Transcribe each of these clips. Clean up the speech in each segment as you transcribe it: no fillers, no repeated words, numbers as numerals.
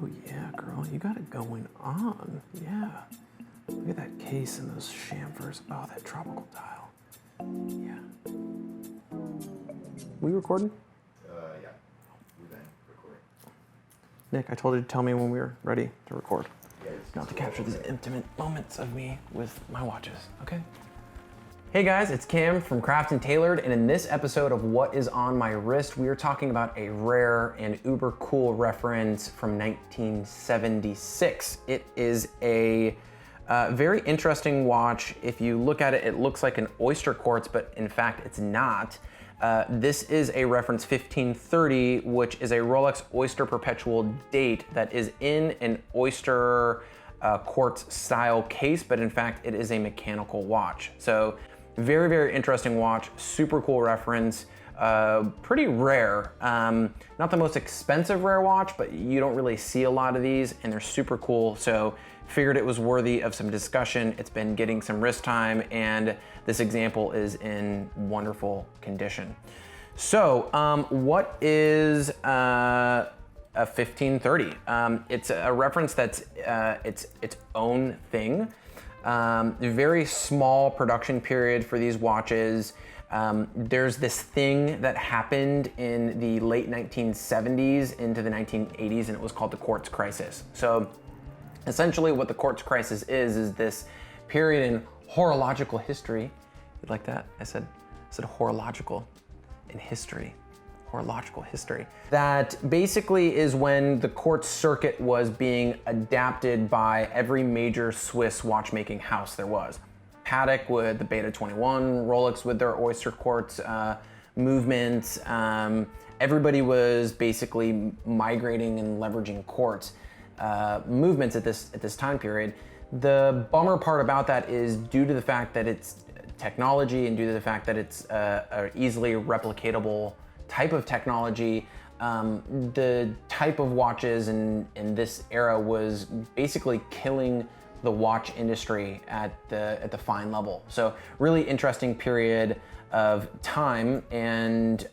Oh yeah, girl, you got it going on. Yeah. Look at that case and those chamfers. Oh, that tropical dial. Yeah. We recording? Yeah. We've been recording. Nick, I told you to tell me when we were ready to record. Yeah, Not to capture these intimate moments of me with my watches, okay? Hey guys, it's Cam from Craft and Tailored, and in this episode of What Is On My Wrist, we are talking about a rare and uber cool reference from 1976. It is a very interesting watch. If you look at it, it looks like an oyster quartz, but in fact it's not. This is a reference 1530, which is a Rolex Oyster Perpetual date that is in an oyster quartz style case, but in fact it is a mechanical watch. So very, very interesting watch, super cool reference, pretty rare. Not the most expensive rare watch, but you don't really see a lot of these and they're super cool. So figured it was worthy of some discussion. It's been getting some wrist time and this example is in wonderful condition. So what is a 1530? It's a reference that's its own thing. Very small production period for these watches. There's this thing that happened in the late 1970s into the 1980s, and it was called the Quartz crisis. So essentially what the Quartz crisis is this period in horological history. You like that? I said horological in history. Horological history. That basically is when the quartz circuit was being adapted by every major Swiss watchmaking house there was. Patek with the Beta 21, Rolex with their oyster quartz movements. Everybody was basically migrating and leveraging quartz movements at this time period. The bummer part about that is due to the fact that it's technology and due to the fact that it's a easily replicatable type of technology, the type of watches in this era was basically killing the watch industry at the fine level. So really interesting period of time, and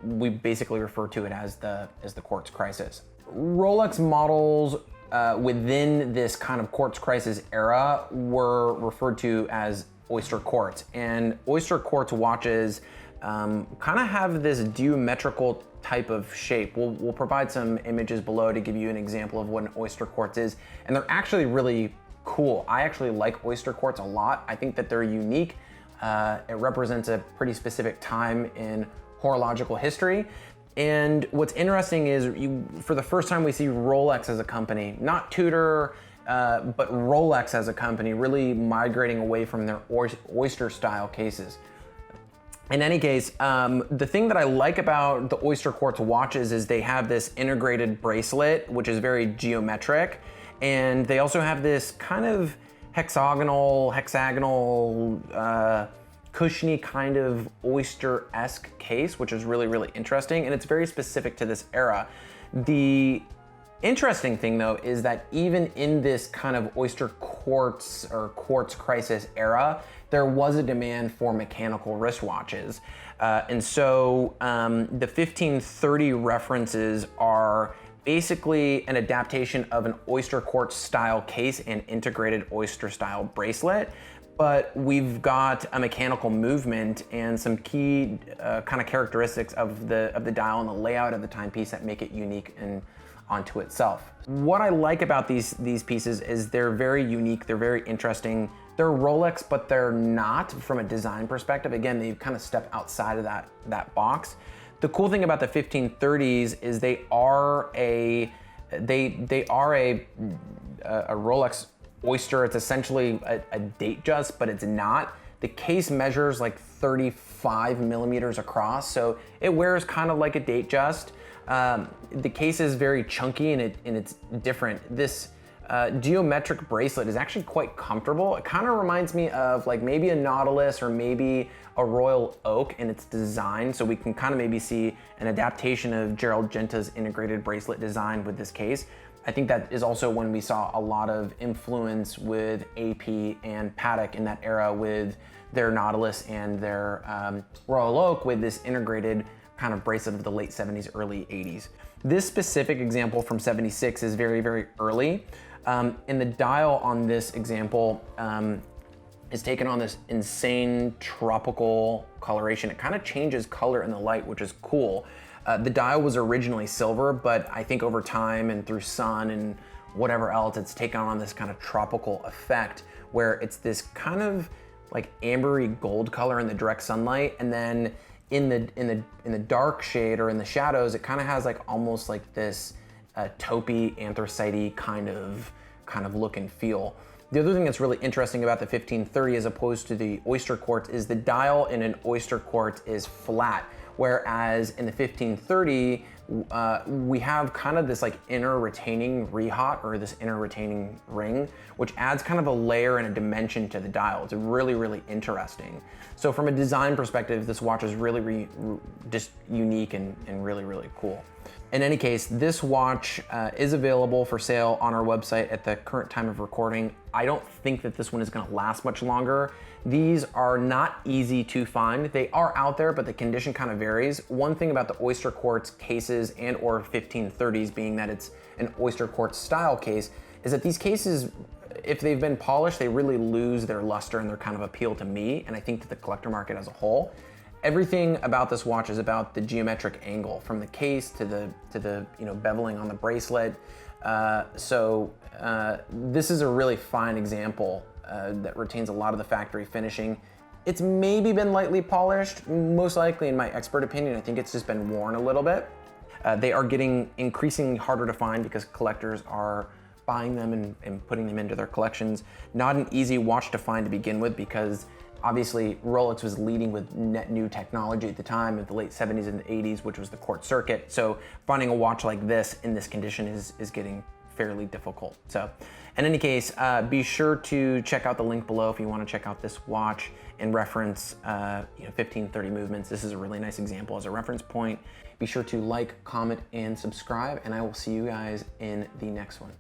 we basically refer to it as the quartz crisis. Rolex models within this kind of quartz crisis era were referred to as oyster quartz, and oyster quartz watches kind of have this geometrical type of shape. We'll provide some images below to give you an example of what an oyster quartz is, and they're actually really cool. I actually like oyster quartz a lot. I think that they're unique. It represents a pretty specific time in horological history. And what's interesting is for the first time we see Rolex as a company, not Tudor, but Rolex as a company really migrating away from their oyster style cases. In any case, the thing that I like about the oyster quartz watches is they have this integrated bracelet, which is very geometric. And they also have this kind of hexagonal, cushiony kind of oyster-esque case, which is really, really interesting. And it's very specific to this era. The interesting thing though is that even in this kind of oyster quartz or quartz crisis era, there was a demand for mechanical wristwatches. And so the 1530 references are basically an adaptation of an oyster quartz style case and integrated oyster style bracelet. But we've got a mechanical movement and some key kind of characteristics of the dial and the layout of the timepiece that make it unique and onto itself. What I like about these pieces is they're very unique, they're very interesting. They're Rolex, but they're not from a design perspective. Again, they kind of step outside of that box. The cool thing about the 1530s is they are a Rolex Oyster. It's essentially a date just, but it's not. The case measures like 35 millimeters across, so it wears kind of like a date just. The case is very chunky and it's different. This geometric bracelet is actually quite comfortable. It kind of reminds me of like maybe a Nautilus or maybe a Royal Oak in its design. So we can kind of maybe see an adaptation of Gerald Genta's integrated bracelet design with this case. I think that is also when we saw a lot of influence with AP and Patek in that era with their Nautilus and their Royal Oak with this integrated kind of bracelet of the late 70s, early 80s. This specific example from 76 is very, very early. And the dial on this example is taken on this insane tropical coloration. It kind of changes color in the light, which is cool. The dial was originally silver, but I think over time and through sun and whatever else, it's taken on this kind of tropical effect where it's this kind of like ambery gold color in the direct sunlight, and then in the dark shade or in the shadows, it kind of has like almost like this taupey, anthracite kind of look and feel. The other thing that's really interesting about the 1530 as opposed to the oyster quartz is the dial in an oyster quartz is flat, whereas in the 1530, we have kind of this like inner retaining rehat or this inner retaining ring, which adds kind of a layer and a dimension to the dial. It's really, really interesting. So from a design perspective, this watch is really just unique and really, really cool. In any case, this watch is available for sale on our website at the current time of recording. I don't think that this one is gonna last much longer. These are not easy to find. They are out there, but the condition kind of varies. One thing about the oyster quartz cases and or 1530s, being that it's an oyster quartz style case, is that these cases, if they've been polished, they really lose their luster and their kind of appeal to me, and I think to the collector market as a whole. Everything about this watch is about the geometric angle, from the case to the beveling on the bracelet. This is a really fine example that retains a lot of the factory finishing. It's maybe been lightly polished, most likely in my expert opinion. I think it's just been worn a little bit. They are getting increasingly harder to find because collectors are buying them and putting them into their collections. Not an easy watch to find to begin with because obviously Rolex was leading with net new technology at the time of the late 70s and the 80s, which was the Quartz circuit. So finding a watch like this in this condition is getting fairly difficult. So in any case, be sure to check out the link below if you want to check out this watch and reference 1530 movements. This is a really nice example as a reference point. Be sure to like, comment, and subscribe, and I will see you guys in the next one.